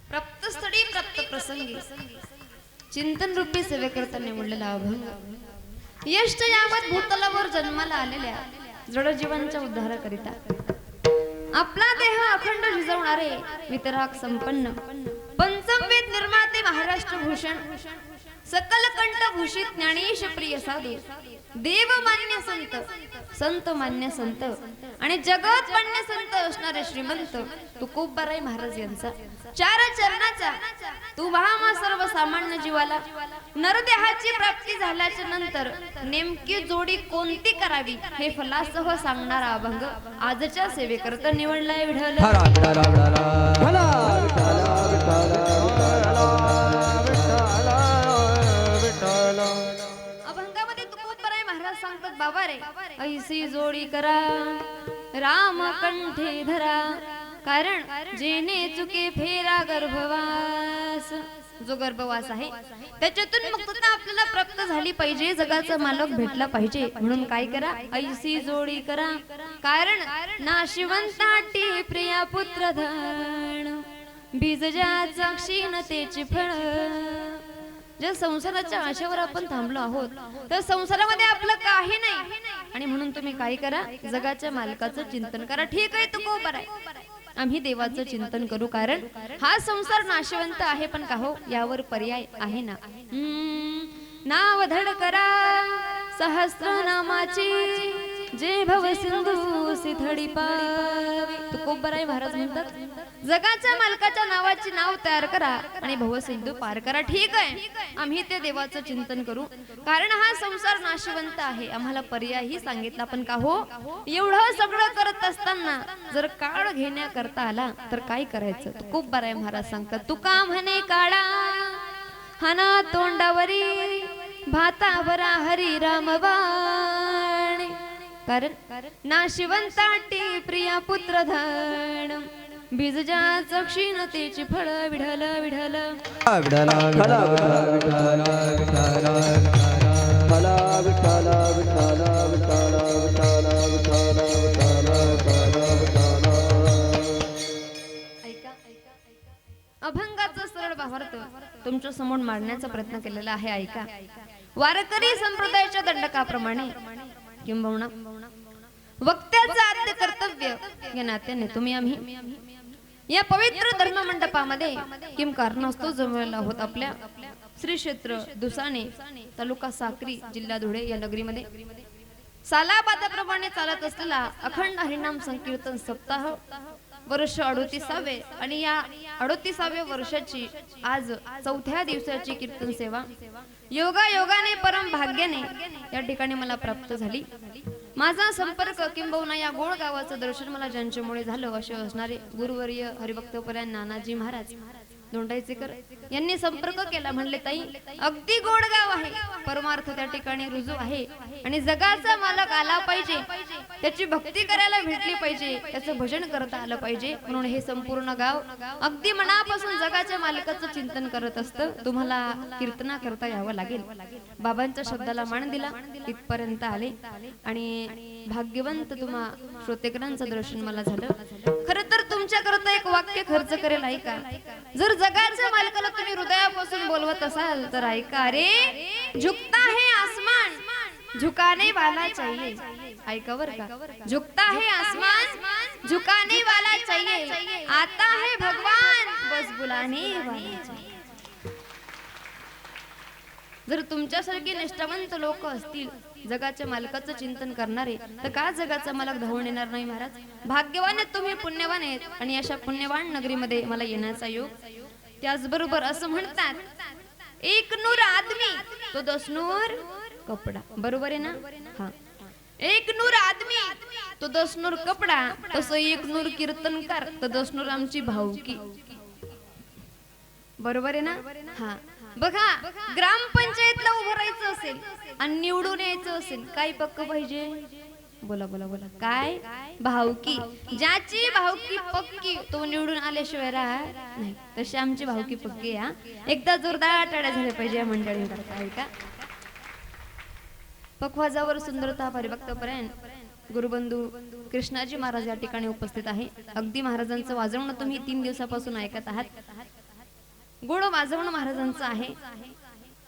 प्राप्तस्थळी प्राप्त प्रसंगी चिंतन रूपी सेवे करताना निवडलेला अभंग यष्ट यावत भूतलावर जन्माला आलेल्या जड जीवांच्या उद्धाराकरिता आपला देह अखंड शिजवणारे वितराग संपन्न पंचमवेद निर्माते महाराष्ट्र भूषण सकल कंठ भूषित ज्ञानेश प्रिय साधू देव मान्य संत संत मान्य संत आणि जगत मान्य संत असणारे श्रीमंत तुकोबाराय महाराज यांचा चार चरणाचा तू वाहमा सर्व सामान्य जीवाला नरदेहाची प्राप्ती झाल्याच्या नंतर नेमकी जोडी कोणती करावी हे फलासह सांगणारा अभंग आजच्या सेवेकरता निवडलाय विठ्ठल. अभंगामध्ये तुकोबाराय महाराज सांगतात बाबा रे ऐसी जोडी करा राम कंठे धरा कारण जेने चुके फेरा गर्भवास जो गर्भवास आहे त्याच्यातून मुक्तता आपल्याला प्राप्त झाली पाहिजे जगाचा मालक भेटला पाहिजे म्हणून काय करा ऐसी जोडी करा कारण नाशिवंताटी प्रिया पुत्र धन बीज ज्याचा क्षीणतेचे फळ. ज्या संसाराच्या आशेवर आपण थांबलो आहोत तर संसारामध्ये आपलं काही नाही आणि म्हणून तुम्ही काय करा जगाच्या मालकाचं चिंतन करा. ठीक आहे तुकोबाराय आम्ही देवाचं चिंतन करू कारण हा संसार नाशवंत आहे पण का हो यावर पर्याय आहे ना. नाव धड करा सहस्रनामाची जे भव सिंधू सिथडी पावी. तुकोबाराय महाराज म्हणतात जगाच्या मालकाच्या नावाची नाव तयार करा आणि भवसिंधू पार करा. ठीक आहे आम्ही ते देवाचं चिंतन करू कारण हा संसार नाशवंत आहे आम्हाला पर्यायही सांगितला पण का हो एवढं सगळं करत असताना जर काळ घेण्याकरता आला तर काय करायचं. तुकोबाराय महाराज सांगतात तुका म्हणे काळा हना तोंडावरी भातावरा हरी रामवाणी कारण नाशिवंताटी प्रिया पुत्र धन बीज ज्याचा क्षीणतेची फळ विढल विढल. अभंगाचा सरळ भावार्थ तुमच्या समोर मांडण्याचा प्रयत्न केलेला आहे. ऐका. वारकरी संप्रदायाच्या दंडकाप्रमाणे किंबहुना वक्त्याचं आद्य कर्तव्य या नात्याने तुम्ही आम्ही या पवित्र धर्म मंडपामध्ये किम कारणास्तव जमलेला आहोत आपल्या श्री क्षेत्र दुसाणे तालुका साक्री जिल्हा धुळे या नगरीमध्ये सालाबादाप्रमाणे चालत असलेला अखंड हरिनाम संकीर्तन सप्ताह वर्ष 38वे आणि या 38व्या वर्षाची आज 4थ्या दिवसाची कीर्तन सेवा योगाने परम भाग्याने या ठिकाणी मला प्राप्त झाली. माझा संपर्क किंबहुना या गोळ गावाचं दर्शन मला ज्यांच्यामुळे झालं असे असणारे गुरुवर्य हरिभक्तपरायण नानाजी महाराज दोंडाईचेकर यांनी संपर्क केला. म्हणले ताई अगदी गोड गाव आहे परमार्थ त्या ठिकाणी रुजू आहे आणि जगाचा मालक आला पाहिजे त्याची भक्ती करायला भेटली पाहिजे त्याचं भजन करता आलं पाहिजे म्हणून हे संपूर्ण गाव अगदी मनापासून जगाच्या मालकाचं चिंतन करत असतं. तुम्हाला कीर्तना करता यावं लागेल. बाबांच्या शब्दाला मान दिला इथपर्यंत आले आणि भाग्यवंत तुम्हा श्रोतेकरांचं दर्शन मला झालं. खरं तर तुमच्या करता एक वाक्य खर्च करेल ऐका. जर जगाच्या मालकाला तुम्ही हृदयापासून बोलवत असाल तर ऐका रे झुकता है आसमान झुकाने वाला चाहिए. ऐका बर का झुकता है आसमान झुकाने वाला चाहिए आता है भगवान बस बुलाने वाला चाहिए. जर तुमच्यासारखी निष्ठावंत लोक असतील जगाच्या मालकाचं चिंतन करणारे तर का जगाचा मालक धावून येणार नाही. महाराज भाग्यवान आहेत तुम्ही पुण्यवान आहेत आणि अशा पुण्यवान नगरीमध्ये मला येण्याचा योग. त्याचबरोबर असं म्हणतात एक नूर आदमी तो 10 नूर कपडा. बरोबर आहे ना. हा एक नूर आदमी तो 10 नूर कपडा तसं एक नूर कीर्तनकार तर 10 नूर आमची भावकी. बरोबर आहे ना. हा बघा ग्रामपंचायतला उभं राहायचं असेल आणि निवडून यायचं असेल काय पक्क पाहिजे. बोला बोला बोला काय भावकी. ज्याची भावकी पक्की तो निवडून आल्याशिवाय राहत नाही. तशी आमची भावकी पक्की आहे. एकदा जोरदार टाळ्या झाल्या पाहिजे या मंडळींकरता. ऐका पखवाजावर सुंदरता हरिभक्तपरायण गुरुबंधू कृष्णाजी महाराज या ठिकाणी उपस्थित आहे। अगदी महाराजांचं वाजवणं तुम्ही 3 दिवसापासून ऐकत आहात। गोड वाजवणं महाराजांचं आहे।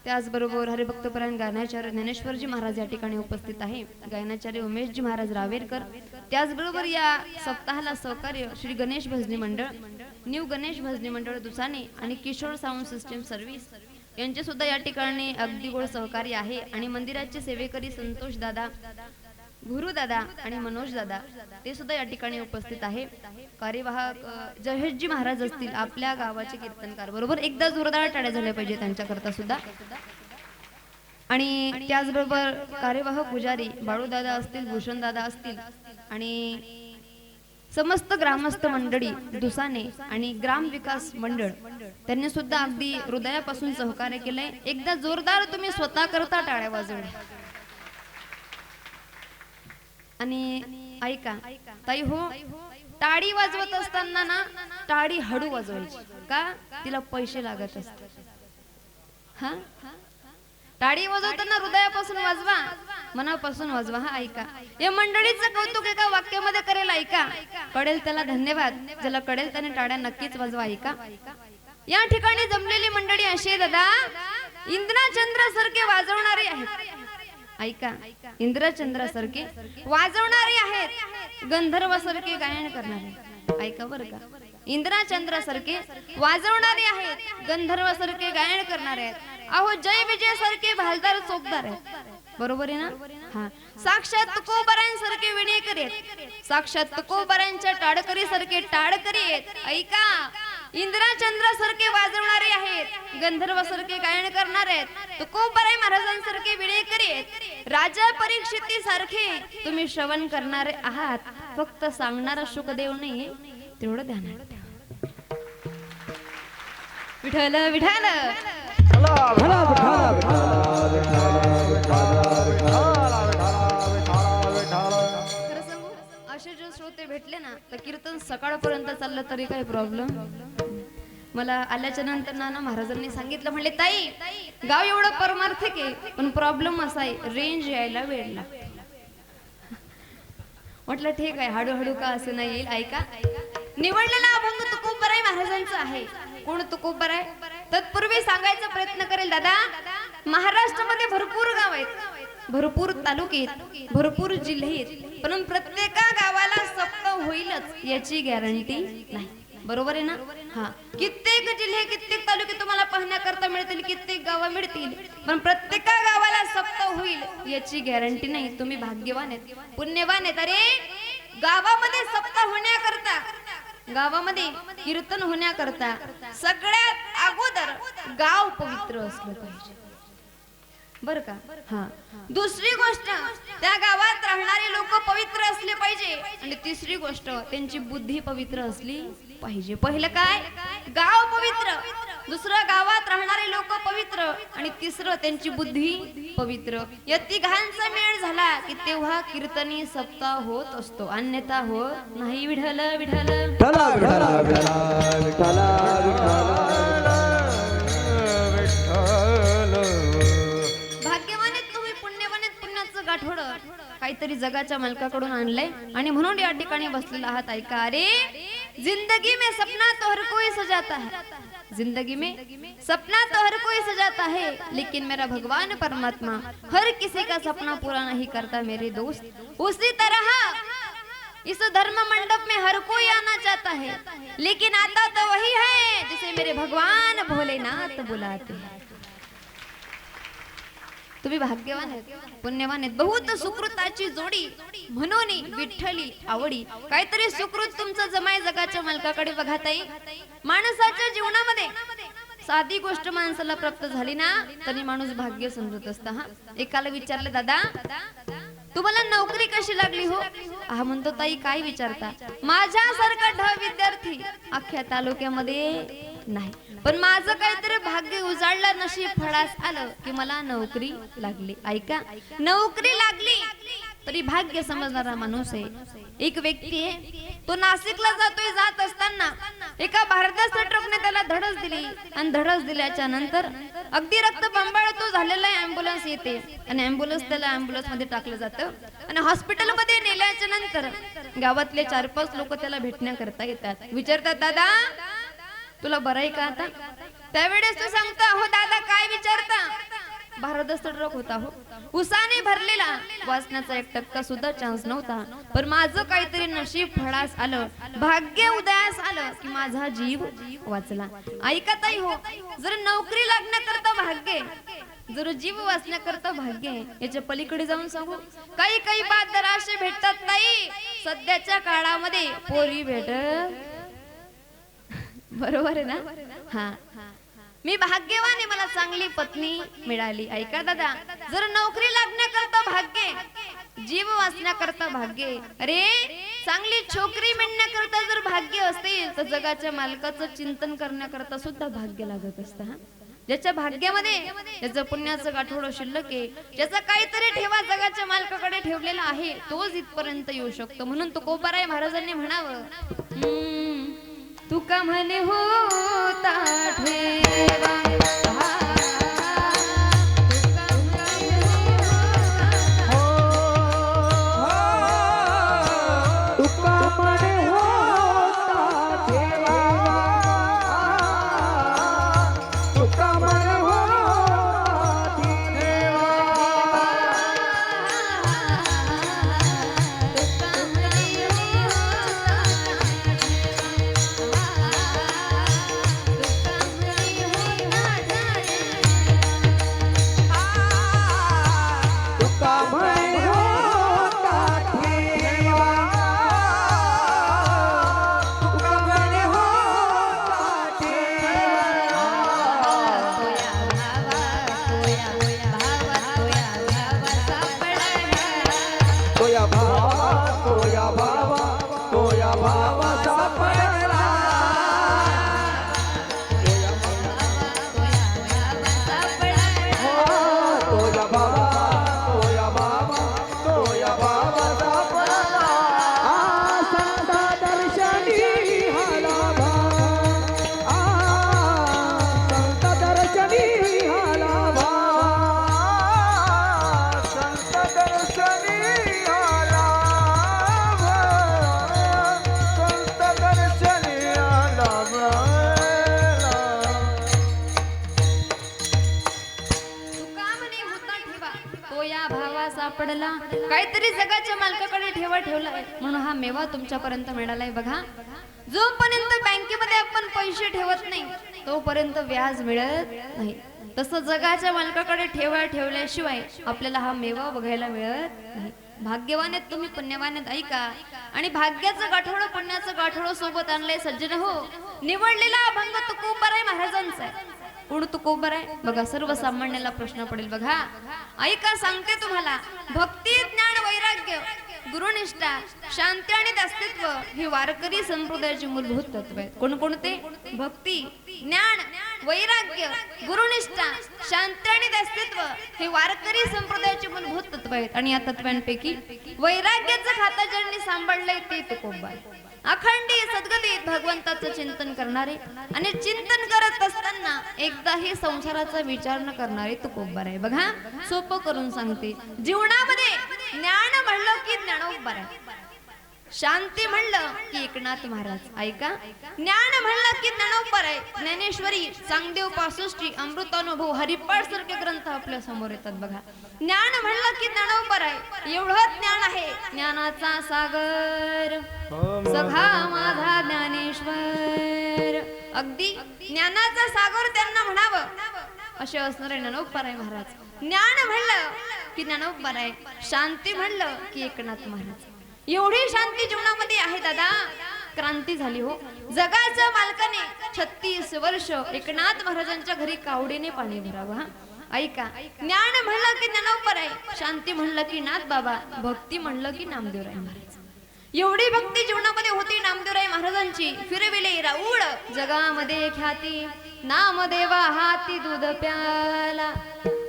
त्याचबरोबर हरिभक्तपरायण गायनाचार्य ज्ञानेश्वरजी महाराज या ठिकाणी उपस्थित आहे। गायनाचार्य उमेशजी महाराज रावेरकर, त्याचबरोबर या सप्ताहाला सहकार्य श्री गणेश भजनी मंडळ, न्यू गणेश भजनी मंडळ दुसाने आणि किशोर साऊंड सिस्टम सर्व्हिस यांचे सुद्धा या ठिकाणी अगदी गोड सहकार्य आहे। आणि मंदिराचे सेवेकरी संतोष दादा, गुरु दादा आणि मनोज दादा ते सुद्धा या ठिकाणी उपस्थित आहे। कार्यवाहक जहेशजी महाराज असतील, आपल्या गावाचे कीर्तनकार, बरोबर एकदा जोरदार टाळ्या झाल्या पाहिजे त्यांच्याकरता सुद्धा। आणि त्याचबरोबर कार्यवाहक पुजारी बाळू दादा असतील, भूषण दादा असतील आणि समस्त ग्रामस्थ मंडळी दुसाने आणि ग्राम विकास मंडळ त्यांनी सुद्धा अगदी हृदयापासून सहकार्य केलंय। एकदा जोरदार तुम्ही स्वतः करता टाळ्या वाजवल्या। आणि ऐका ताई हो, टाळी वाजवत असताना ना टाळी हळू वाजवायची का, तिला पैसे लागत असतात। हा, टाळी वाजवताना हृदयापासून वाजवा, मनापासून वाजवा। हा ऐका, या मंडळीचं कौतुक एका वाक्यामध्ये करेल, ऐका, कळेल त्याला धन्यवाद, ज्याला कळेल त्याने टाळ्या नक्कीच वाजवा। ऐका, या ठिकाणी जमलेली मंडळी अशी आहे दादा, इंद्रचंद्रासारखे वाजवणारे आहेत। ऐका, इंद्रचंद्रासारखे वाजवणारे आहेत, गंधर्वासारखे गायन करणारे। ऐका बरं का, इंद्रचंद्रासारखे वाजवणारे आहेत, गंधर्वासारखे गायन करणारे आहेत। अहो जय विजय सारखे भालदार चोपदार आहेत, बरोबर आहे ना। हा, साक्षात तुकोबारांसारखे विणेकरी आहेत, साक्षात तुकोबारांच्या टाळकरी सारखे टाळकरी आहेत। ऐका, इंद्रचंद्रासारखे वाजवणारे आहेत, गंधर्वासारखे गायन करणारे आहेत, तुकोबाराय महाराजांसारखे विणेकरी आहेत, राजा परीक्षिती सारखे तुम्ही श्रवण करणारे आहात। फक्त सांगणारा शुकदेव नाही, तेवढं ध्यानात ठेवा। विठ्ठल विठ्ठल असे जे श्रोते भेटले ना, तर कीर्तन सकाळपर्यंत चाललं तरी काही प्रॉब्लेम। मला आल्याच्या नंतर ना महाराजांनी सांगितलं, म्हणले ताई गाव एवढं परमार्थिक आहे, पण प्रॉब्लेम असा आहे रेंज यायला वेळ लागतो। म्हटलं ठीक आहे, हळूहळू का असं नाही येईल। ऐका, निवडलेला अभंग तुकोबाराय महाराजांचा आहे। कोण तुकोबाराय? तत्पूर्वी सांगायचा प्रयत्न करेल दादा, महाराष्ट्रामध्ये भरपूर गाव आहेत, भरपूर तालुके आहेत, भरपूर जिल्हे आहेत, पण प्रत्येका गावाला सप्ताह होईलच याची गॅरंटी नाही, बरोबर आहे ना। हा, कित्येक जिल्हे कित्येक तालुके तुम्हाला पाहण्याकरता मिळतील, कित्येक गाव मिळतील, पण प्रत्येका गावाला सप्ताह होईल याची गॅरंटी नाही। तुम्ही भाग्यवान आहेत, पुण्यवान आहेत। अरे गावामध्ये सप्ताह होण्याकरता, गावामध्ये कीर्तन होण्याकरता सगळ्यात अगोदर गाव पवित्र असलं पाहिजे, बर का। हा, दुसरी गोष्ट त्या गावात राहणारे लोक पवित्र असले पाहिजे, आणि तिसरी गोष्ट त्यांची बुद्धी पवित्र असली पाहिजे। पहिलं काय, गाव पवित्र, दुसरं गावात राहणारे लोक पवित्र, आणि तिसरं त्यांची बुद्धी पवित्र। या तिघांचा मेळ झाला की तेव्हा कीर्तनी सप्ताह होत असतो, अन्यथा होत नाही। विठ्ठल विठ्ठल गाठोड काहीतरी जगाच्या मालकाकडून आणलंय, आणि म्हणून या ठिकाणी बसलेला आहात। ऐका, अरे जिंदगी में सपना तो हर कोई सजाता है, जिंदगी में सपना तो हर कोई सजाता है, लेकिन मेरा भगवान परमात्मा हर किसी का सपना पूरा नहीं करता मेरे दोस्त। उसी तरह इस धर्म मंडप में हर कोई आना चाहता है, लेकिन आता तो वही है जिसे मेरे भगवान भोलेनाथ बुलाते हैं। तुम्ही भाग्यवान आहेत, पुण्यवान आहेत, बहुत सुकृताची जोडी म्हणून विठ्ठली आवडी। काहीतरी सुकृत तुमचं जमाय जगाच्या मालकाकडे बघा ताई। माणसाच्या जीवनामध्ये साधी गोष्ट माणसाला प्राप्त झाली ना तरी माणूस भाग्य समजत असता। हा, एकाला विचारले, दादा तुम्हाला नोकरी कशी लागली हो? हा म्हणतो, ताई काय विचारता, माझ्यासारखा विद्यार्थी अख्ख्या तालुक्यामध्ये नाही, पण माझं काहीतरी भाग्य उजाडलं, नशीब फळास आलं की मला नोकरी लागली। ऐका, नोकरी लागली तरी भाग्य समजणारा माणूस आहे। एक व्यक्ती आहे, तो नाशिकला जातोय, जात असताना एका भारदस्त ट्रकने त्याला धडक दिली आणि धडक दिल्याच्या नंतर अगदी रक्त बंबाळतो झालेला ॲम्ब्युलन्स येते आणि ॲम्ब्युलन्स त्याला ॲम्ब्युलन्स मध्ये टाकलं जातं आणि हॉस्पिटल मध्ये नेल्याच्या नंतर गावातले 4-5 लोक त्याला भेटण्याकरता येतात. विचारतात, दादा तुला बरं आहे का आता? त्यावेळेस तू सांगता, हो दादा काय विचारता? भारदस्त ट्रक होता हो, उसाने भरलेला, वाचण्याचा 1% सुद्धा चान्स नव्हता, पण माझं काहीतरी नशीब फळास आलं, भाग्य उदयास आलं की माझा जीव वाचला. ऐका ताई हो, जर नोकरी लागण्याकरता भाग्य, जर जीव वाचण्याकरता भाग्य, याच्या पलीकडे जाऊन सांगू काही काही बादर असे भेटतात ताई सध्याच्या काळामध्ये पोरी भेटत. बरोबर आहे ना? हा, मी भाग्यवान आहे, मला चांगली पत्नी मिळाली. ऐका दादा, जर नोकरी लागण्याकरता भाग्य, जीव वाचण्याकरता भाग्य, अरे चांगली छोकरी मिळण्याकरता जर भाग्य असतील तर जगाच्या मालकाचं चिंतन करण्याकरता सुद्धा भाग्य लागत असतं. हा, ज्याच्या भाग्यामध्ये त्याचं पुण्याचं गाठोडं शिल्लक आहे, ज्याचा काहीतरी ठेवा जगाच्या मालकाकडे ठेवलेला आहे, तोच इथपर्यंत येऊ शकतो. म्हणून तुकोबाराय महाराजांनी म्हणावं, तुका म्हणे होता ठेवा, सापडला, काहीतरी जगाच्या मालकाकडे ठेवलाय म्हणून हा मेवा तुमच्यापर्यंत मिळालाय. बघा, जोपर्यंत बँकेमध्ये आपण पैसे ठेवत नाही तोपर्यंत व्याज मिळत नाही, तसं जगाच्या मालकाकडे ठेवल्याशिवाय आपल्याला हा मेवा बघायला मिळत नाही. भाग्यवान आहेत तुम्ही, पुण्यवान आहेत. ऐका, आणि भाग्याचं गाठोडं पुण्याचं गाठोडं सोबत आणलंय सज्जन हो. निवडलेला अभंग तुकोबाराय महाराजांचा आहे. कोण तुकोबाराय? बघा, सर्वसामान्याला प्रश्न पडेल. बघा, ऐका, सांगते तुम्हाला, भक्ती, ज्ञान, वैराग्य, गुरुनिष्ठा, शांती आणि अस्तित्व ही वारकरी संप्रदायाची मूलभूत तत्व आहेत. कोणकोणते? भक्ती, ज्ञान, वैराग्य, गुरुनिष्ठा, शांती आणि अस्तित्व हे वारकरी संप्रदायाची मूलभूत तत्व आहेत. आणि या तत्वांपैकी वैराग्याचं खाता ज्यांनी सांभाळलंय ते तुकोबाराय. अखंडी सद्गतीत भगवंताचं चिंतन करणारे आणि चिंतन करत असताना एकदाही संसाराचा विचार न करणारे तुकोबाराय. बघा, सोपं करून सांगते, जीवनामध्ये ज्ञान म्हणलं की ज्ञानोबाराय, शांती म्हणलं की एकनाथ महाराज. ऐका, ज्ञान म्हणलं की ज्ञानोबाराय, ज्ञानेश्वरी, चांगदेव पासष्टी, अमृतानुभव, हरिपाठ सारखे ग्रंथ आपल्या समोर येतात. बघा, ज्ञान म्हणलं की ज्ञानोबाराय, एवढं ज्ञान आहे, ज्ञानाचा सागर सखा माझा ज्ञानेश्वर. अगदी ज्ञानाचा सागर त्यांना म्हणावं असे असणारे ज्ञानोबाराय महाराज. ज्ञान म्हणलं की ज्ञानोबाराय, शांती म्हणलं की एकनाथ महाराज. एवढी शांती जीवनामध्ये आहे दादा, क्रांती झाली हो. जगाच्या मालकाने 36 वर्ष एकनाथ महाराजांच्या घरी कावडीने पाणी भरावं. ऐका, ज्ञान म्हणलं की ज्ञानोबाराय, शांती म्हणलं की नाथ बाबा, भक्ती म्हणलं की नामदेवराय महाराज. एवढी भक्ती जीवनामध्ये होती नामदेवराय महाराजांची. फिरविले राऊळ जगामध्ये ख्याती, नामदेवा हाती दूध प्याला.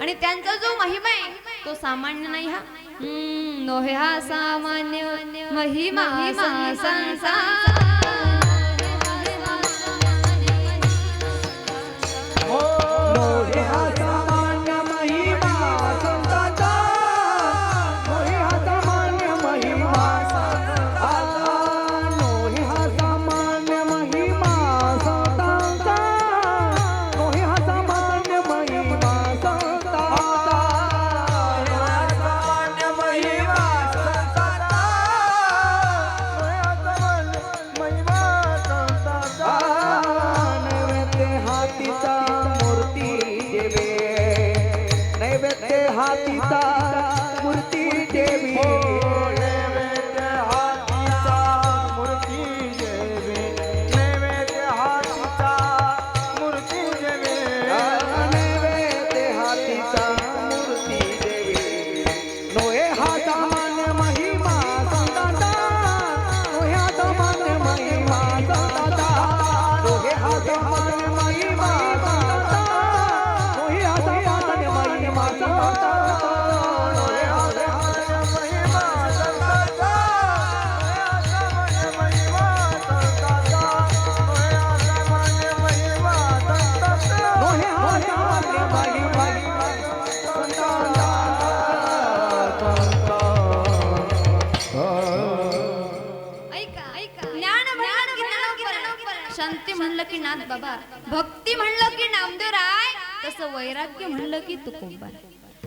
आणि त्यांचा जो महिमा आहे तो सामान्य नाही. हा नोहे हा सामान्य महिमा संसार. शांती म्हणलं की नाथ बाबा, भक्ती म्हणलं की नामदेव राय, तसं वैराग्य म्हणलं की तुकोबा.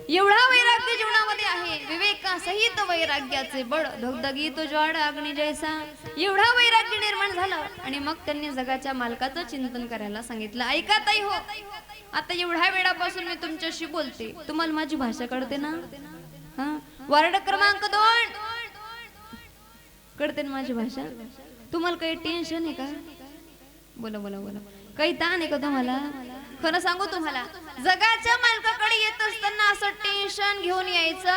एवढा वैराग्य जीवनामध्ये आहे, विवेकासहित वैराग्याचे बळ, धगधगी तो ज्वाड अग्नी जैसा. एवढा वैराग्य निर्माण झालं आणि मग त्यांनी जगाच्या मालकाचं चिंतन करायला सांगितलं. ऐका ताई हो, आता एवढ्या वेळापासून मी तुमच्याशी बोलते, तुम्हाला माझी भाषा कळते ना? हा, वार्ड क्रमांक 2 कळते ना माझी भाषा? तुम्हाला काही टेन्शन आहे का? बोला बोला बोला, काही ताण आहे का तुम्हाला? खरं सांगू तुम्हाला, जगाच्या मालकाकडे येत असताना असं टेन्शन घेऊन यायचं.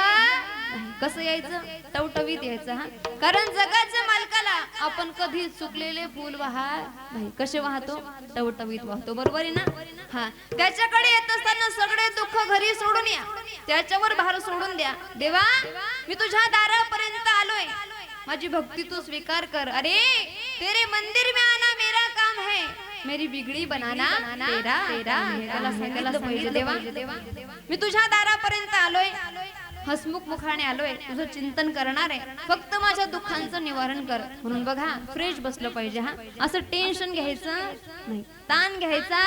कसं यायचं? टवटवीत यायचं. हा, कारण जगाच्या मालकाला आपण कधी चुकलेले फूल वाहत नाही. कसे वाहतो? टवटवीत वाहतो. बरोबर आहे ना? हा, त्याच्याकडे येत असताना सगळे दुःख घरी सोडून या, त्याच्यावर भार सोडून द्या. देवा, मी तुझ्या दारापर्यंत आलोय, माझी भक्ती तू स्वीकार कर. अरे तेरे मंदिर में आना मेरा काम है, मेरी बिगड़ी बनाना तेरा तेरा. त्याला पाहिजे देवा, मी तुझ्या दारापर्यंत आलोय, हसमुख मुखाने आलोय, तुझं चिंतन करणार आहे, फक्त माझ्या दुःखांचं निवारण कर. म्हणून बघा, फ्रेश बसलं पाहिजे. हा, असं टेन्शन घ्यायचं नाही, ताण घ्यायचा.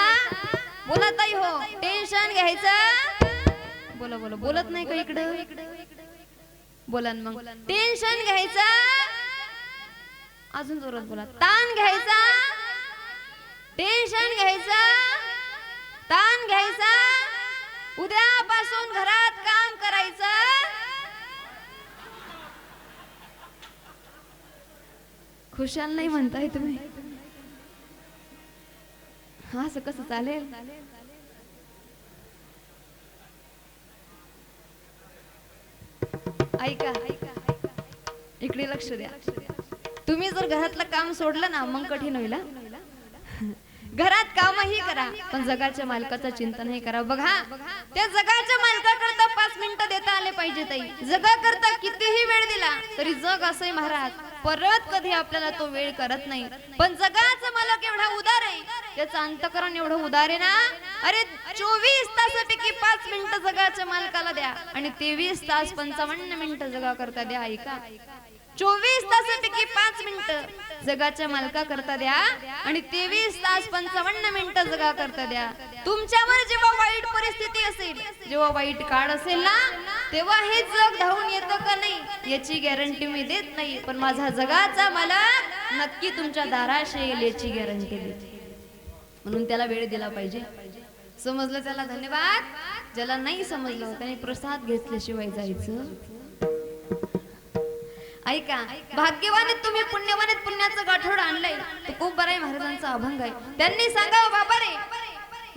बोला ताई हो, टेन्शन घ्यायचं. बोला बोला, बोलत नाही का इकडं? बोला मग, टेन्शन घ्यायचा. अजून जोरात बोला. ताण घ्यायचा, टेन्शन घ्यायचा, ताण घ्यायचा. उद्यापासून घरात काम करायचं. खुशाल नाही म्हणताय तुम्ही? हा, असं कसं चालेल? ऐका, इकडे लक्ष द्या. तुम्ही जर घरातलं काम सोडलं ना, मग कठीण होईल. घरात कामही करा, पण जगाच्या मालकाचं चिंतनही करा. बघा, त्या जगाच्या मालकाकरता 5 मिनिटं देता आले पाहिजे ताई. जगाकरता कितीही वेळ दिला तरी जग असंय महाराज, परत कधी आपल्याला तो वेळ करत नाही. पण जगाचा मालक एवढा उदार आहे, त्याचं अंतकरण एवढं उदार आहे ना. अरे 24 तासापैकी 5 मिनिटं जगाच्या मालकाला द्या आणि 23 तास 55 मिनिटं जगाकरता द्या. ऐका, 24 तासापैकी 5 मिनिटं जगाच्या मालका करता द्या आणि 23 तास 55 मिनिटं जगा करता द्या. तुमच्यावर जेव्हा वाईट परिस्थिती असेल, जेव्हा वाईट काळ असेल ना, तेव्हा हे जग धावून येतं का नाही याची गॅरंटी मी देत नाही, पण माझा जगाचा मालक नक्की तुमच्या दाराशी येईल याची गॅरंटी देते. म्हणून त्याला वेळ दिला पाहिजे. समजलं त्याला धन्यवाद. ज्याला नाही समजलं त्याने प्रसाद घेतल्याशिवाय जायचं. ऐका, भाग्यवान तुम्ही, पुण्यवान पुण्याचं गाठोड आणलंय, तो खूप बरं आहे. महाराजांचा अभंग आहे. त्यांनी सांगावं, बाबा रे,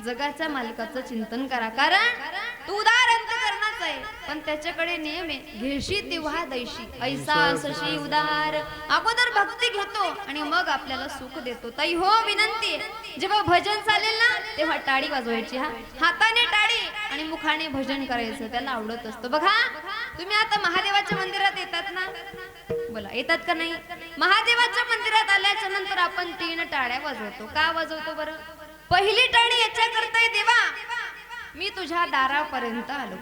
जगाच्या मालकाचं चिंतन करा, कारण तू उदार अंतकरणाचा आहे, पण त्याच्याकडे नेहमी घेशी तेव्हा दैशी, ऐसा सशी उदार. अगोदर भक्ती घेतो आणि मग आपल्याला सुख देतो. ताई हो, विनंती आहे, जेव्हा भजन चालेल ना, तेव्हा टाळी वाजवायची. हा, हाताने टाळी आणि मुखाने भजन करायचं, त्याला आवडत असतं. बघा, तुम्ही आता महादेवाच्या मंदिरात येतात ना, बोला येतात का नाही? महादेवाच्या मंदिरात आल्याच्या नंतर आपण 3 टाळ्या वाजवतो. का वाजवतो बरं? पहिली टाळी याच्या करता, देवा मी तुझ्या दारापर्यंत आलो.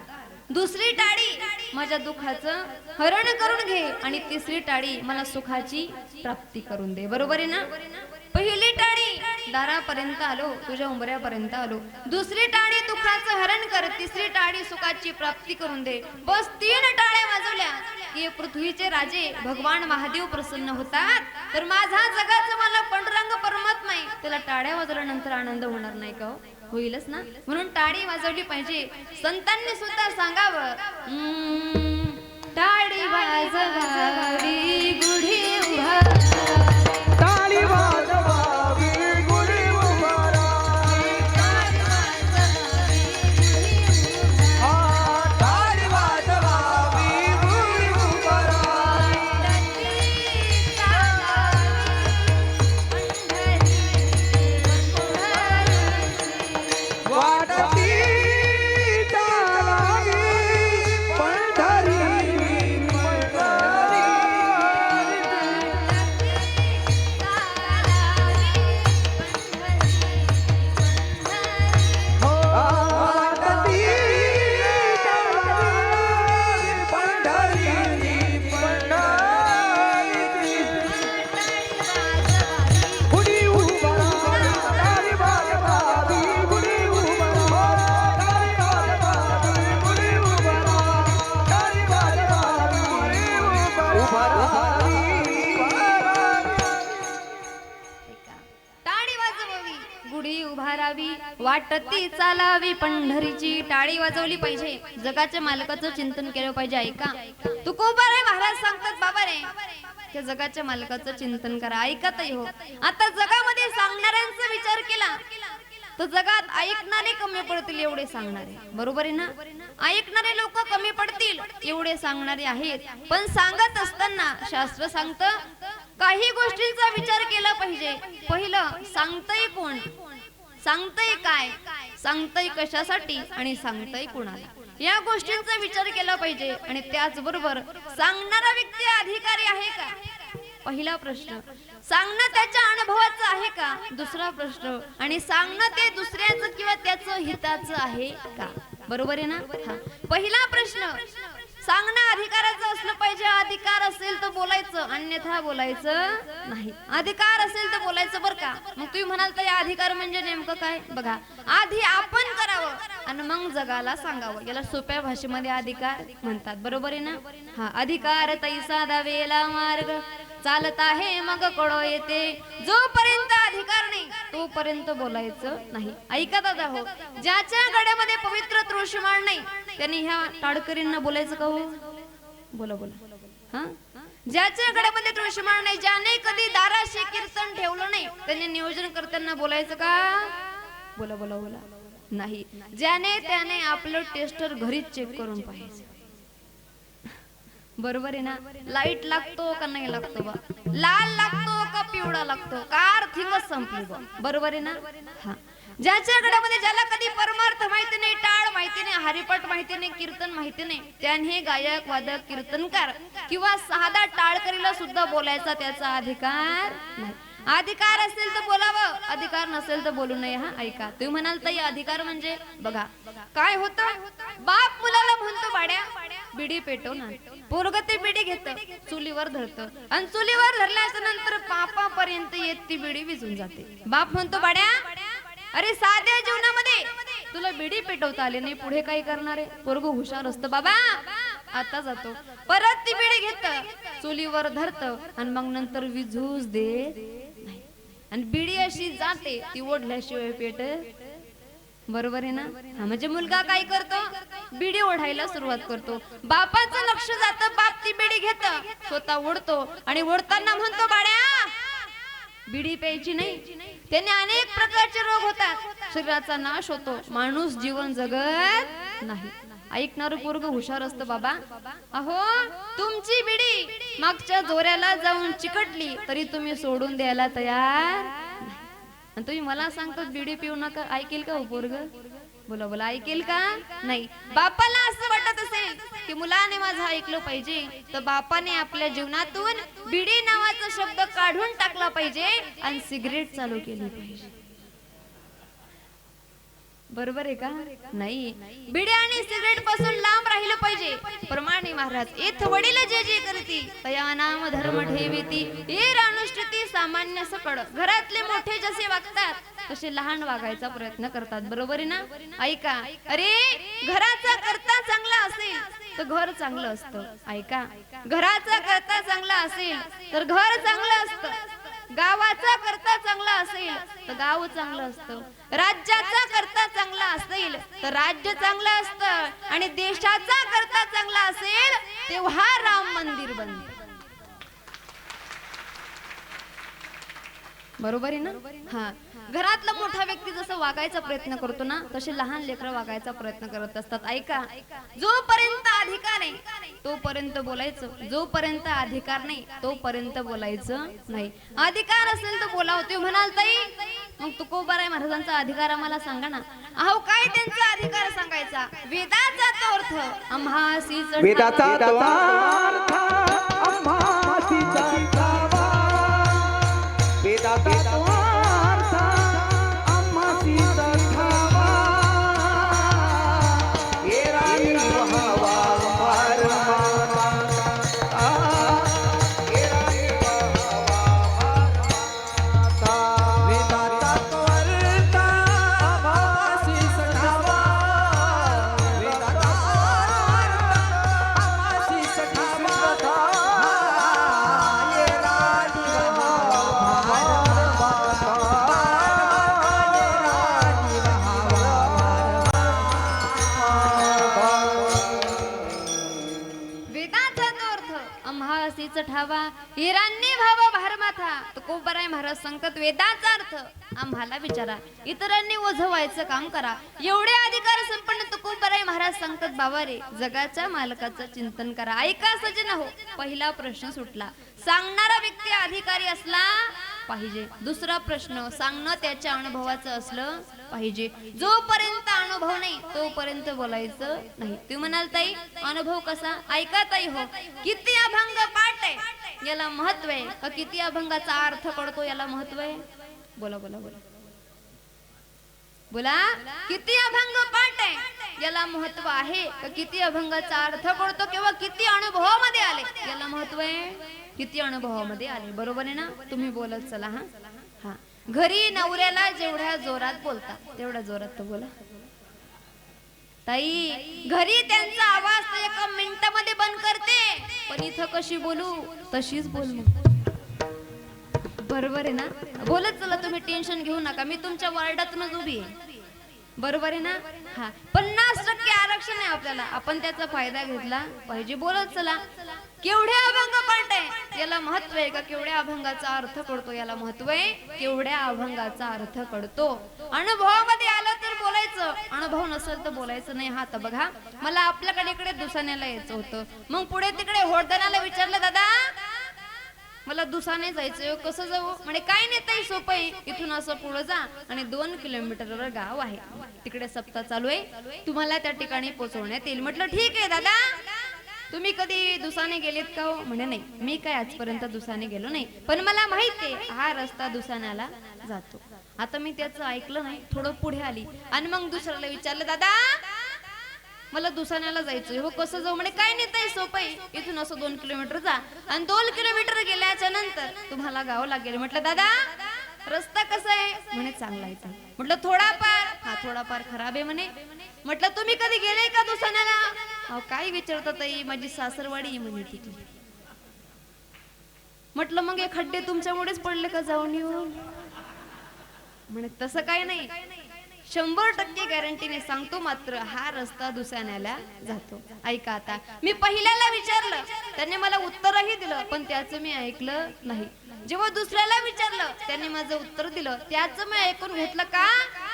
दुसरी टाळी माझ्या दुःखाचं हरण करून घे आणि तिसरी टाळी मला सुखाची प्राप्ती करून दे. बरोबर आहे ना? पहिली टाळी दारापर्यंत आलो, तुझ्या उंबऱ्यापर्यंत आलो. दुसरी टाळी दुःखाचं हरण कर, तिसरी टाळी सुखाची प्राप्ती करून दे. बस 3 टाळ्या वाजवल्या की पृथ्वीचे राजे भगवान महादेव प्रसन्न होतात. तर माझा जगाचा मला पांडुरंग परमात्मा आहे, त्याला टाळ्या वाजवल्यानंतर आनंद होणार नाही का? होईलच ना. म्हणून टाळी वाजवली पाहिजे. संतांनी सुद्धा सांगावं, टाळी वाजवावी गुढी उभा, टाळी वाजवावी गुढी उभारा, टाळी वाजवावी गुढी उभारा, गुढी उभारावी, वाटती चालावी पंढरीची. टाळी वाजवली पाहिजे, जगाच्या मालकाचं चिंतन केलं पाहिजे. ऐका, तुकोबाराय महाराज सांगतात बाबा रे, त्या जगाच्या मालकाचं चिंतन करा. ऐकतही हो. आता जगामध्ये सांगणाऱ्यांचा विचार केला तर जगात ऐकणारे कमी पडतील एवढे सांगणारे. बरोबर आहे ना? ऐकणारे लोक कमी पडतील एवढे सांगणारे आहेत. पण सांगत असताना शास्त्र सांगतं काही गोष्टींचा विचार केला पाहिजे. पहिलं, सांगतय कोण, सांगतय काय, सांगतय कशासाठी आणि सांगतय कोणाला, या गोष्टींचा विचार केला पाहिजे. आणि त्याचबरोबर सांगणारा व्यक्ती अधिकारी आहे का, पहिला प्रश्न. सांगणं त्याच्या अनुभवाचं आहे का, दुसरा प्रश्न. आणि सांगणं ते दुसऱ्याचं किंवा त्याचं हिताचं आहे का. बरोबर आहे ना? हा, पहिला प्रश्न. सांगणं अधिकाराचं असलं पाहिजे. अधिकार असेल तर बोलायचं, अन्यथा बोलायचं नाही. अधिकार असेल तर बोलायचं बरं का. मग तुम्ही म्हणाल तर या अधिकार म्हणजे नेमकं काय. बघा, आधी आपण करावं आणि मग जगाला सांगावं, याला सोप्या भाषेमध्ये अधिकार म्हणतात. बरोबर आहे ना? हा, अधिकार तैसा दावेला मार्ग, चालत आहे मग कळो येते. जोपर्यंत अधिकार नाही तोपर्यंत बोलायचं नाही. ऐका दादा हो, ज्याच्या गळ्यामध्ये पवित्र तुळशीमाळ नाही त्यांनी ह्या टाळकरींना बोलायचं का हो. बोला बोला. हा, ज्याच्या गळ्यामध्ये तुळशीमाळ नाही, ज्याने कधी दाराशी कीर्तन ठेवलं नाही, त्यांनी नियोजन करताना बोलायचं का. बोला बोला बोला. नाही. ज्याने त्याने आपलं टेस्टर घरीच चेक करून पाहिजे. बरोबर आहे ना? लाईट लागतो का नाही लागतो बा, लाल लागतो का पिवळा लागतो, कार थिंगच संपली बा. बरोबर आहे ना? हा, ज्याच्या गळ्यामध्ये, ज्याला कधी परमार्थ माहिती नाही, टाळ माहिती नाही, हरिपाठ माहिती नाही, कीर्तन माहिती नाही, त्याने गायक वादक कीर्तनकार किंवा साधा टाळकरीला सुद्धा बोलायचा त्याचा अधिकार नाही. अधिकार असेल तर बोलावं, अधिकार नसेल तर बोलू नये. हा, ऐका, तुम्ही म्हणाल तर अधिकार म्हणजे बघा काय होतं. बाप मुलाला म्हणतो बाड्या बिडी पेटव ना, पोरग ते बिडी घेत, चुलीवर धरत आणि चुलीवर धरल्याच्या नंतर पापापर्यंत येत ती बिडी विझून जाते. बाप म्हणतो बाड्या, अरे साध्या जीवनामध्ये तुला बिडी पेटवता आली नाही, पुढे काय करणार आहे. पोरग हुशार असतं, बाबा आता जातो, परत ती बिडी घेत, चुलीवर धरत आणि मग नंतर विझूच दे. आणि बिडी अशी जाते ती ओढल्याशिवाय पेट. बरोबर आहे ना? हा, म्हणजे मुलगा काय करतो, बिडी ओढायला सुरुवात करतो. बापाचं लक्ष जातं, बाप ती बिडी घेत, स्वतः ओढतो आणि ओढताना म्हणतो बाड्या बिडी प्यायची नाही, त्याने अनेक प्रकारचे रोग होतात, शरीराचा नाश होतो, माणूस जीवन जगत नाही. ऐकणार पोरग हुशार असतं. बाबा अहो, तुमची बिडी मागच्या जोऱ्याला जाऊन चिकटली तरी तुम्ही सोडून द्यायला तयार नाही. आणि तुम्ही मला सांगतो बिडी पिऊ नका, ऐकेल का हो पोरग. बोला बोला, ऐकेल का नाही. बापाला असं वाटत असेल की मुलाने माझं ऐकलं पाहिजे, तर बापाने आपल्या जीवनातून बिडी नावाचा शब्द काढून टाकला पाहिजे आणि सिगरेट चालू केली पाहिजे. बरोबर आहे का नाही. बिड्या आणि सिगरेट पासून लांब राहिलं पाहिजे. प्रमाणे महाराज, येथ वडील जे जे करती तया नाम धर्म ठेवीती, हे अनुष्ठिती सामान्य सकळ. घरातले मोठे जसे वागतात तसे लहान वागायचा प्रयत्न करतात. बरोबर आहे ना? ऐका, अरे घराचा करता चांगला असेल तर घर चांगलं असतं. ऐका, घराचा करता चांगला असेल तर घर चांगलं असतं. गावाचा करता चांगला असेल तर गाव चांगलं असतं. राज्याचा करता चांगला असेल तर राज्य चांगलं असतं. आणि देशाचा करता चांगला असेल तेव्हा राम मंदिर बनते. बरोबर आहे ना? हा, घरातला मोठा व्यक्ती जसं वागायचा प्रयत्न करतो ना, तसे लहान लेकरं वागायचा प्रयत्न करत असतात. ऐका, जोपर्यंत अधिकार नाही तोपर्यंत बोलायचं, जोपर्यंत अधिकार नाही तोपर्यंत बोलायचं नाही. अधिकार असेल तर बोलावं. तुम्ही म्हणाल ताई मग तुकोबाराय महाराजांचा अधिकार आम्हाला सांगा ना. अहो, काय त्यांचा अधिकार सांगायचा. वेदाचा तो अर्थ आम्हासीच, वेदाचा तो अर्थ आम्हासीच ठावा, वेदाचा तो अर्थ आम्हासीच ठावा, एराई व्हावा परमात्मा, एराई व्हावा परमात्मा. वेदाचा तो अर्थ आम्हासीच ठावा, वेदाचा अर्थ आम्हासीच ठावा, घ्यावा हिरांनी भावा भारमाथा तुकोबाराय महाराज संकट वेदाचा अर्थ आम्हाला विचारा इतरांनी ओझवायचं काम करा एवढे अधिकार संपन्न तुकोबाराय महाराज संकट बाबा रे जगाच्या मालकाचं चिंतन करा ऐका सजन हो पहिला प्रश्न सुटला सांगणारा व्यक्ती अधिकारी असला पाहिजे दुसरा प्रश्न सांगणं त्याच्या अनुभवाचं असलं पाहिजे जोपर्यंत अनुभव नाही तोपर्यंत बोलायचं नाही तुम्ही म्हणाल ताई अनुभव कसा ऐका ताई हो किती अभंग पाठ आहे याला महत्व आहे का किती अभंगाचा अर्थ कळतो याला महत्व आहे बोला बोला बोला बोला किती अभंग पाठ आहे याला महत्व आहे का किती अभंगाचा अर्थ कळतो किंवा किती अनुभवामध्ये आले याला महत्व आहे किती अनुभवामध्ये आले बरोबर आहे ना तुम्ही बोलत चला हा हा घरी नवऱ्याला जेवढ्या जोरात बोलता तेवढ्या जोरात तो बोला ताई घरी त्यांचा आवाज तर एका मिनिटामध्ये बंद करते पण इथं कशी बोलू तशीच बोल बरोबर आहे ना बोलत चला तुम्ही टेन्शन घेऊ नका मी तुमच्या वार्डातूनच उभी आहे बरोबर आहे ना हा 50% आरक्षण आहे आपल्याला आपण त्याचा फायदा घेतला पाहिजे बोलत चला केवढ्या अभंग पाठ आहे याला महत्व आहे का केवढ्या अभंगाचा अर्थ कळतो याला महत्व आहे केवढ्या अभंगाचा अर्थ कळतो अनुभवामध्ये आलं तर बोलायचं अनुभव नसेल तर बोलायचं नाही हा तर बघा मला आपल्याकडे इकडे दुसाण्याला यायचं होतं मग पुढे तिकडे होडदानाला विचारलं दादा मला दुसाने जायचंय कसं जाऊ म्हणजे काय नाही ताई सोपं आहे इथून असं पुढे जा आणि 2 किलोमीटरवर गाव आहे तिकडे सप्ताह चालू आहे तुम्हाला त्या ठिकाणी पोहोचवण्यात येईल म्हटलं ठीक आहे दादा तुम्ही कधी दुसाने गेलेत का हो म्हणे नाही मी काय आजपर्यंत दुसाने गेलो नाही पण मला माहित आहे हा रस्ता दुसाण्याला जातो आता मी त्याचं ऐकलं नाही थोडं पुढे आली आणि मग दुसऱ्याला विचारलं दादा मला दुसाण्याला जायचंय हो कसं जाऊ म्हणे काय नाही ताई सोपं आहे इथून असं 2 किलोमीटर जा आणि 2 किलोमीटर गेल्याच्या नंतर तुम्हाला गाव लागेल म्हटलं दादा रस्ता कसा आहे म्हणे चांगला आहे म्हटलं थोडाफार खराब आहे म्हणे म्हटलं तुम्ही कधी गेले का दुसाण्याला अहो काय विचारता ताई माझी सासरवाडी म्हणे तिथे म्हटलं मग हे खड्डे तुमच्यामुळेच पडले का जाऊन येऊन म्हणे तसं काय नाही 100% गॅरंटीने सांगतो मात्र हा रस्ता दुसाण्याला जातो ऐका आता मी पहिल्याला विचारलं त्याने मला उत्तरही दिलं पण त्याचं मी ऐकलं नाही जेव्हा दुसऱ्याला विचारलं त्याने माझं उत्तर दिलं त्याचं मी ऐकून घेतलं का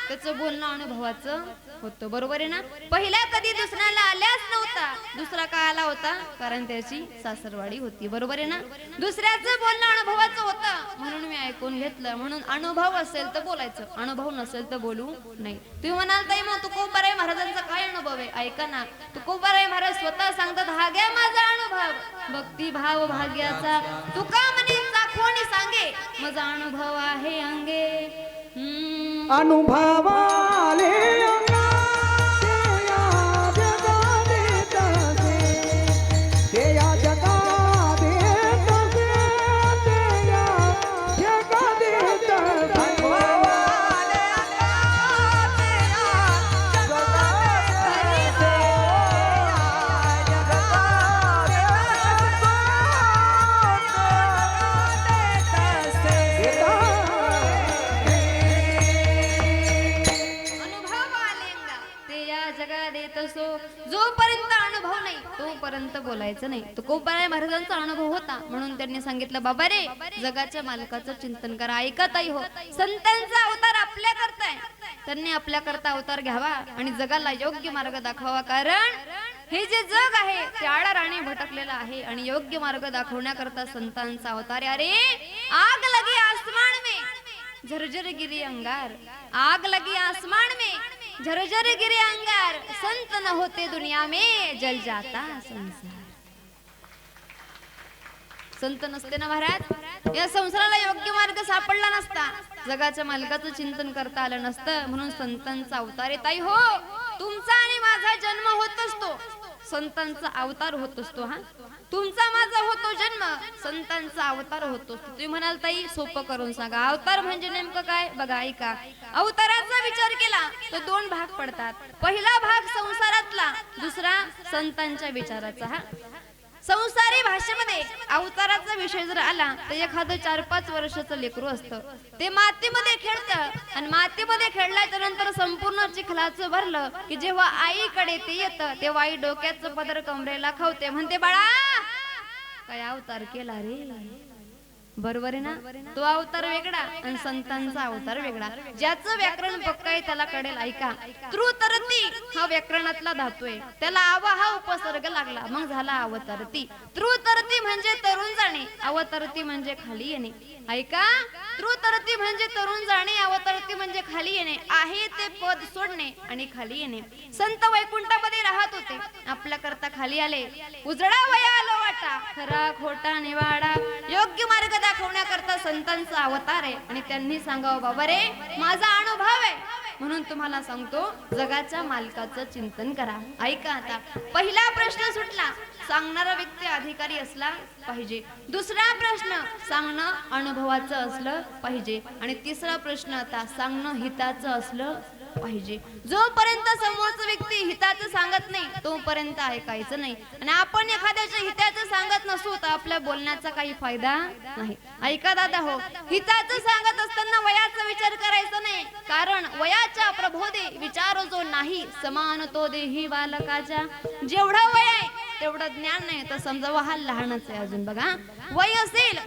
त्याचं बोलणं अनुभवाचं होतं बरोबर आहे ना पहिल्या कधी दुसऱ्याला आल्याच नव्हता दुसरा का आला होता कारण त्याची सासरवाडी होती बरोबर आहे ना दुसऱ्याचं बोलणं अनुभवाचं होतं म्हणून मी ऐकून घेतलं म्हणून अनुभव असेल तर बोलायचं अनुभव नसेल तर बोलू नाही तुम्ही म्हणाल ताई मग तुकोबाराय महाराजांचा काय अनुभव आहे ऐका ना तुकोबाराय महाराज स्वतः सांगतात हा घ्या माझा अनुभव भक्ती भाव भाग्याचा तुका म्हणे कोणी सांगे माझा अनुभव आहे अंगे अनुभवाले जोपर्यंत अनुभव नाही तोपर्यंत बोलायचं नाही तुकोबाराय महाराजांचा अनुभव होता म्हणून त्यांनी सांगितलं बाबा रे जगाच्या मालकाचं चिंतन करा ऐका ताई हो संतांचा अवतार आपल्या करताय त्यांनी आपल्या करता अवतार घ्यावा आणि जगाला योग्य मार्ग दाखवावा कारण हे जे जग आहे ते आडाराने भटकलेलं आहे आणि योग्य मार्ग दाखवण्याकरता संतांचा अवतार अरे आग लगी आसमान में झरझर गिरी अंगार आग लगी आसमान में झरझर गिरे अंगार संत न होते दुनिया में जल जाता संसार संत नसते ना महाराज या संसाराला योग्य मार्ग सापडला नसता जगाच्या मालकाचं चिंतन करता आलं नसतं म्हणून संतांचा अवतार आहे ताई हो तुमचा आणि माझा जन्म होत असतो संतांचा अवतार होत असतो हा तुमचा माझा होतो जन्म संतांचा अवतार होतो तुम्ही म्हणाल ताई सोपं करून सांगा अवतार म्हणजे नेमकं काय बघा ऐका अवताराचा विचार केला तर 2 भाग पडतात पहिला भाग संसारातला दुसरा संतांच्या विचाराचा हा संसारी भाषेमध्ये अवताराचा विषय जर आला तर एखादं 4-5 वर्षाचं लेकरू असतं ते मातीमध्ये खेळतं आणि मातीमध्ये खेळल्याच्या नंतर संपूर्ण चिखलाचं भरलं की जेव्हा आईकडे ते येतं तेव्हा आई डोक्याचं पदर कमरेला खावते म्हणते बाळा काय अवतार केला रे. बरोबर आहे ना. तो अवतार वेगळा आणि संतांचा अवतार वेगळा. ज्याचं व्याकरण पक्का आहे त्याला कळेल. ऐका, तृतरती हा व्याकरणातला धातू आहे, त्याला आव हा उपसर्ग लागला मग झाला अवतरती. तृतरती म्हणजे तरुण जाणे, अवतरती म्हणजे खाली येणे. ऐका, तृतरती म्हणजे तरुण जाणे, अवतरती म्हणजे खाली येणे. आहे ते पद सोडणे आणि खाली येणे. संत वैकुंठामध्ये राहत होते, आपल्या करता खाली आले. उजळा वयालो वाटा, खरा खोटा निवाडा, योग्य मार्ग दाखवण्याकरता संतांचा अवतार आहे. आणि त्यांनी सांगावं, बाबा रे माझा अनुभव आहे म्हणून तुम्हाला सांगतो, जगाच्या मालकाचं चिंतन करा. ऐका, आता पहिला प्रश्न सुटला, सांगणारा व्यक्ती अधिकारी असला पाहिजे. दुसरा प्रश्न, सांगणं अनुभवाचं असलं पाहिजे. आणि तिसरा प्रश्न, आता सांगणं हिताचं असलं पाहिजे. जोपर्यंत समोरचा व्यक्ती हिताचं सांगत नाही तोपर्यंत ऐकायचं नाही. आणि आपण एखाद्याच्या हिताचं सांगत नसू तर आपल्या बोलण्याचा काही फायदा नाही. ऐका दादा हो, हिताचं सांगत असताना वयाचा विचार करायचा नाही, कारण वयाच्या प्रबोधे विचार जो नाही, समान तो देही बालकाच्या. जेवढा वय आहे तेवढं ज्ञान नाही तर समजावा हा लहानच आहे अजून. बघा, वय असेल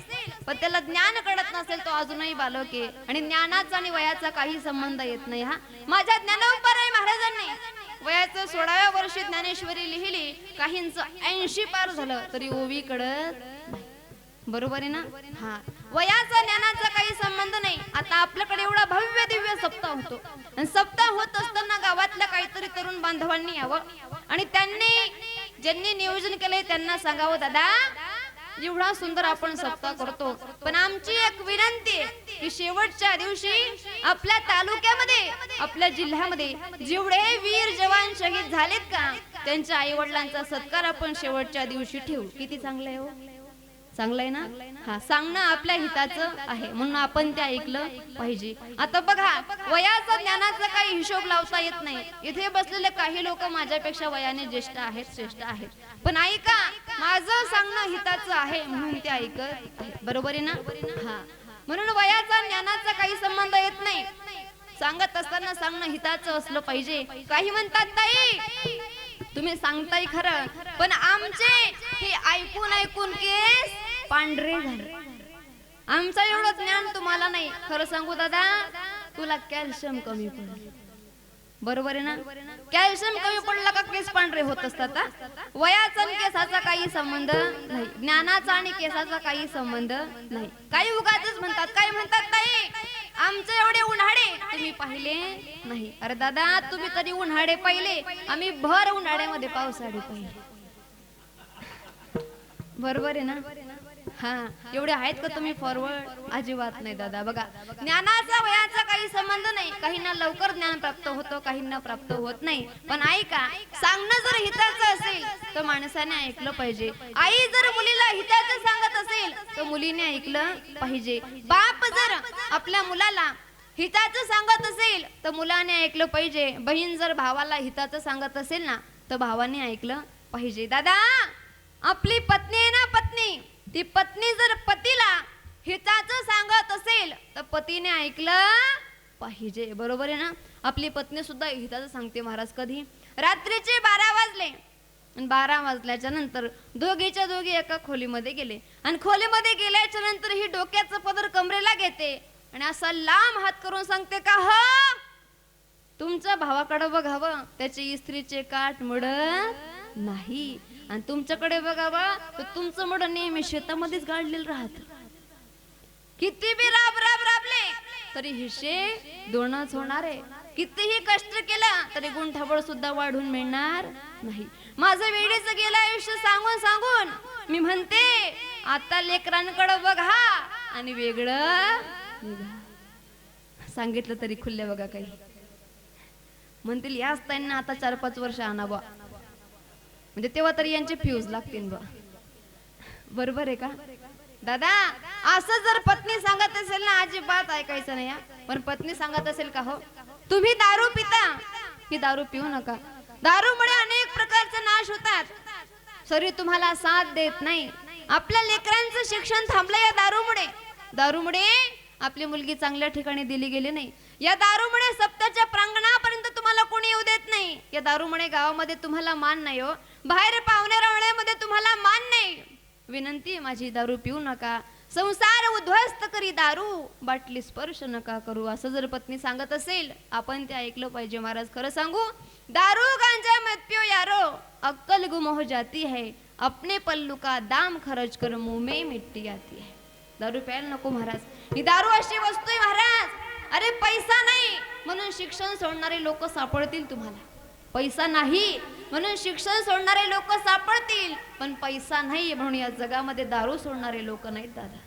पण त्याला ज्ञान कळत नसेल तो अजूनही बालक आहे. आणि ज्ञानाचा आणि वयाचा काही संबंध येत नाही. हा माझ्या ज्ञानोबराय महाराजांनी वयाचं 16व्या वर्षी ज्ञानेश्वरी लिहिली, काहींचं 80 पार झालं तरी ओवी कळत नाही. बरोबर आहे ना. हा, वयाचा ज्ञानाचा काही संबंध नाही. आता आपल्याकडे एवढा भव्य दिव्य सप्ताह होतो आणि सप्ताह होत असताना गावातल्या काहीतरी तरुण बांधवांनी यावं आणि ज्यांनी नियोजन केलंय त्यांना सांगावं, दादा एवढा सुंदर आपण सप्ताह करतो, पण आमची एक विनंती आहे की शेवटच्या दिवशी आपल्या तालुक्यामध्ये, आपल्या जिल्ह्यामध्ये जेवढे वीर जवान शहीद झालेत का त्यांच्या आई वडिलांचा सत्कार आपण शेवटच्या दिवशी ठेवू. किती चांगलं आहे हो, चांगलं आहे ना. हा, सांगणं आपल्या हिताचं आहे म्हणून आपण ते ऐकलं पाहिजे. आता बघा, वयाचा ज्ञानाचा काही हिशोब लावता येत नाही. इथे बसलेले काही लोक माझ्यापेक्षा वयाने ज्येष्ठ आहेत, श्रेष्ठ आहेत, पण ऐका, माझं सांगणं हिताचं आहे म्हणून ते ऐकत. बरोबर आहे ना. हा, म्हणून वयाचा ज्ञानाचा काही संबंध येत नाही. सांगत असताना सांगणं हिताचं असलं पाहिजे. काही म्हणतात, ताई तुम्ही सांगताय खरं, पण आमचे हे ऐकून ऐकून केस पांढरे झाले, आमचं एवढं ज्ञान तुम्हाला नाही. खरं सांगू दादा, तुला कॅल्शियम कमी पडलं. बरोबर आहे ना. कॅल्शियम कमी पडला का केस पांढरे होत असतात. वयाचा आणि केसाचा काही संबंध नाही, ज्ञानाचा आणि केसाचा काही संबंध नाही. काही उगाचच म्हणतात, काय म्हणतात, ताई आमचे एवढे उन्हाळे तुम्ही पाहिले नाही. अरे दादा, तुम्ही तरी उन्हाळे पाहिले, आम्ही भर उन्हाळ्यामध्ये पावसाळे पाहिले. बरोबर आहे ना. हा, एवढे आहेत का तुम्ही फॉरवर्ड? अजिबात नाही दादा. बघा, ज्ञानाचा वयाचा काही संबंध नाही. काहींना लवकर ज्ञान प्राप्त होतं, काहींना प्राप्त होत नाही. पण ऐका, सांगणं जर हिताचं असेल तर माणसाने ऐकलं पाहिजे. आई जर मुलीला हिताचं सांगत असेल तर मुलीने ऐकलं पाहिजे. बाप जर आपल्या मुलाला हिताचं सांगत असेल तर मुलाने ऐकलं पाहिजे. बहीण जर भावाला हिताचं सांगत असेल ना तर भावाने ऐकलं पाहिजे. दादा, आपली पत्नी आहे ना, पत्नी, ती पत्नी जर पतीला हिताचं सांगत असेल तर पतीने ऐकलं पाहिजे. बरोबर आहे ना. आपली पत्नी सुद्धा हिताचं सांगते महाराज. कधी? रात्रीचे 12 वाजले, 12 वाजल्याच्या नंतर दोघीच्या दोघी एका खोलीमध्ये गेले आणि खोलीमध्ये गेल्याच्या नंतर ही डोक्याचं पदर कमरेला घेते आणि असा लांब हात करून सांगते का, हो तुमच्या भावाकडे बघावं, त्याचे इस्त्रीचे काठ मुडत नाही, आणि तुमच्याकडे बघावं तर तुमचं मुड नेहमी शेतामध्येच गाडलेलं राहत. किती बी राबले तरी हिशे दोनच होणार आहे. कितीही कष्ट केलं तरी गुंठाबळ सुद्धा वाढून मिळणार नाही. माझं वेळेचं गेलं आयुष्य सांगून सांगून मी म्हणते, आता लेकरांकडे बघा आणि वेगळं सांगितलं तरी खुल्ल्या बघा. काही म्हणतील याच त्यांना आता 4-5 वर्ष आणावा, म्हणजे तेव्हा तरी यांचे फ्यूज लागतील बा. बरोबर आहे का दादा? असं जर पत्नी सांगत असेल ना, अजिबात ऐकायचं नाही. पण पत्नी सांगत असेल का, हो तुम्ही दारू पिता, ही दारू पिऊ नका, दारूमुळे अनेक प्रकारचे नाश होतात, शरीर तुम्हाला साथ देत नाही. आपल्या लेकरांचं शिक्षण थांबलं या दारूमुळे. दारूमुळे आपली मुलगी चांगल्या ठिकाणी दिली गेली नाही. या दारूमुळे सप्ताच्या प्रांगणापर्यंत तुम्हाला कोणी येऊ देत नाही. या दारूमुळे गावामध्ये तुम्हाला मान नाही. हो, बाहेर पाहुणे रावण्यामध्ये तुम्हाला मान नाही. विनंती आहे माझी, दारू पिऊ नका, संसार उद्ध्वस्त करी दारू, बाटली स्पर्श नका करू. असं जर पत्नी सांगत असेल, आपण ते ऐकलं पाहिजे. महाराज खरं सांगू, दारू गांजा मत पियो यारो, अक्कल गुम हो जाती है, अपने पल्लू का दाम खर्च कर मुंह में मिट्टी आती है. दारू प्यायला नको महाराज. ही दारू अशी वस्तू आहे महाराज, अरे पैसा नाही म्हणून शिक्षण सोडणारे लोक सापडतील तुम्हाला. पैसा नाही म्हणून शिक्षण सोडणारे लोक सापडतील, पण पैसा नाही म्हणून या जगामध्ये दारू सोडणारे लोक नाहीत दादा.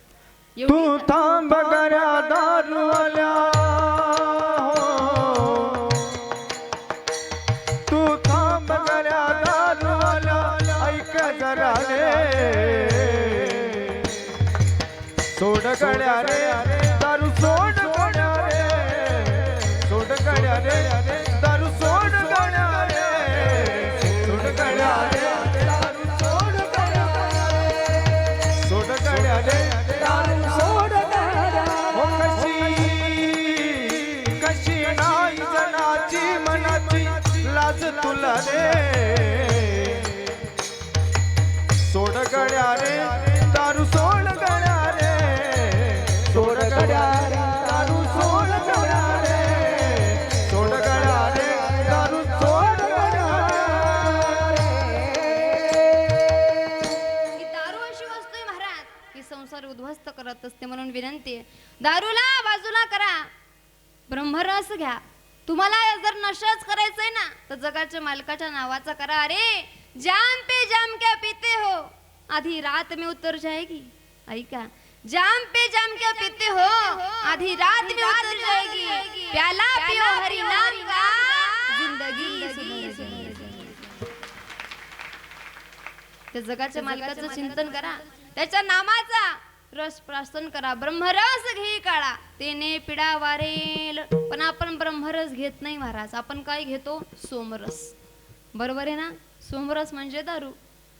तू थांब गऱ्या दारूवाल्या, तू थांब गऱ्या दारूवाल्या, ऐक जरा रे, सोड गड्या रे दारू, सोड गड्या रे, सोड गड्या रे दारू, सोड गड्या रे, सोड गड्या रे दारू, सोड गड्या रे, सोड गड्या रे दारू, सोड गड्या. हो कशी नाही जनाची मनाची लाज तुला रे, सोड गड्या रे दारू, सोड गड्या रे, सोड गड्या रे दारू, सोड गड्या रे, सोड गड्या रे दारू, सोड गड्या रे. ही दारू अशी वस्तू आहे महाराज, ही संसार उद्ध्वस्त करत असते. म्हणून विनंती आहे, दारूला बाजूला करा, ब्रह्मरस घ्या. तुम्हाला जर नशाच करायचंय ना, तर जगाच्या मालकाच्या नावाचा करा. अरे जाम पे जाम क्या पीते हो, आधी रात में उतर जाएगी. ऐका, जाम पे जाम क्या पीते हो, आधी रात में उतर जाएगी, प्याला पियो हरि नाम का, जिंदगी सुधर जाएगी. त्या जगाच्या मालकाचं चिंतन करा, त्याच्या नामाचा रस प्राशन करा. ब्रह्मरस घे काळा, तेने पिडा वारेल. पण आपण ब्रह्मरस घेत नाही महाराज, आपण काय घेतो? सोमरस. बरोबर आहे ना? सोमरस म्हणजे दारू.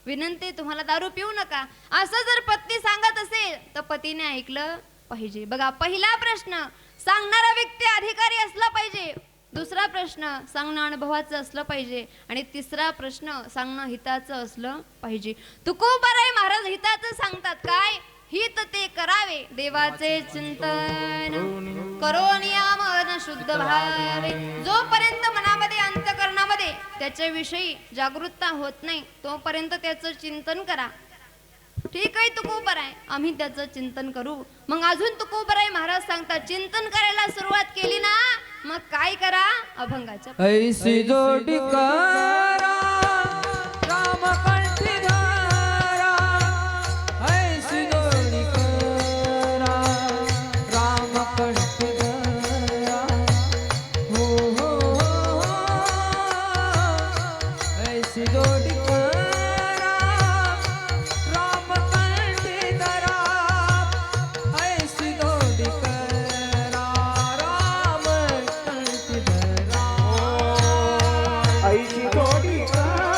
विनंती, तुम्हाला दारू पिऊ नका असं जर पत्नी सांगत असेल तर पतीने ऐकलं पाहिजे. बघा, पहिला प्रश्न, सांगणारा व्यक्ती अधिकारी असला पाहिजे. दुसरा प्रश्न, सांगणं अनुभवाचं असलं पाहिजे. आणि तिसरा प्रश्न, सांगणं हिताचं असलं पाहिजे. तुकोबाराय महाराज हिताचं सांगतात. काय? हित ते करावे, देवाचे चिंतन करून या मन शुद्ध व्हावे. जोपर्यंत मनामध्ये अंतःकरणामध्ये त्याच्याविषयी जागरूकता होत नाही, तोपर्यंत त्याचं चिंतन करा. ठीक आहे तुकोबाराय, आम्ही त्याचं चिंतन करू. मग अजून तुकोबाराय महाराज सांगतात, चिंतन करायला सुरुवात केली ना, मग काय करा? अभंगाच्या ऐसी जोडी करा राम कंठी धरा, ऐसी जोडी करा राम कंठी धरा, हो हो हो, ऐसी जोडी करा राम कंठी धरा, ऐसी जोडी करा राम कंठी धरा, ऐशी जोडी करा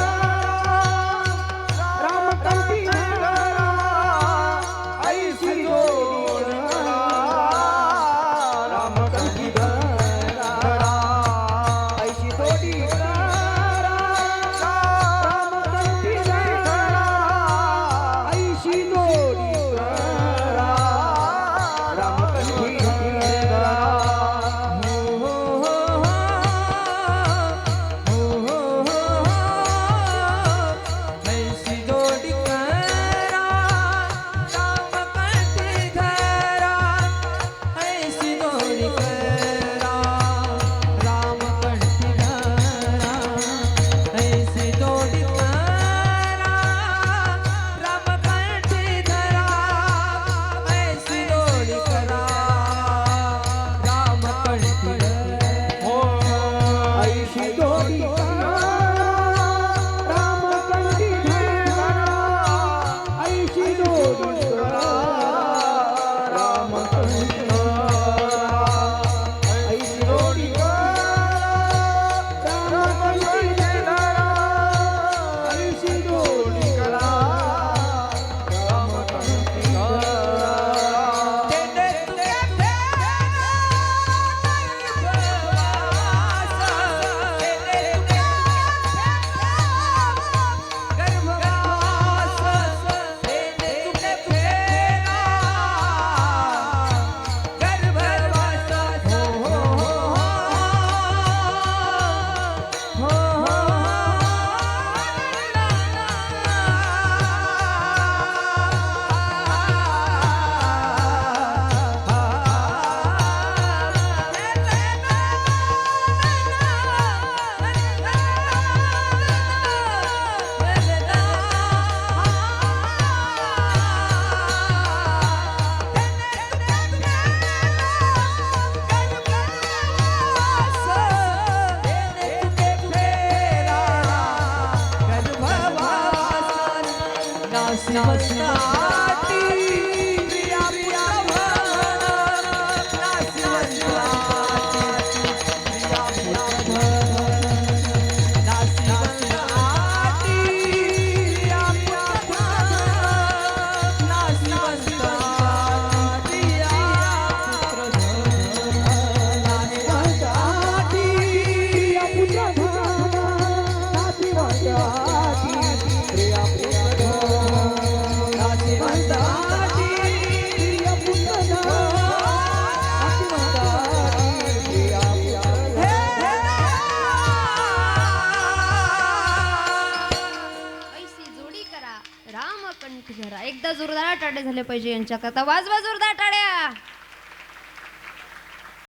नाशिवंताची प्रिया प्रिया भवन नाशिवंताची प्रिया प्रिया भवन नाशिवंताची प्रिया प्रिया भवन नाशिवंताची प्रिया पुत्र नाशिवंताची प्रिया पुत्र नाशिवंताची प्रिया पुत्र नाशिवंताची प्रिया पुत्र नाशिवंताची प्रिया पुत्र ऐसी जोडी करा रामकंठ घरा. एकदा जोरदार टाळे झाले पाहिजे यांच्याकरता. वाजवा जोरदार टाळ्या.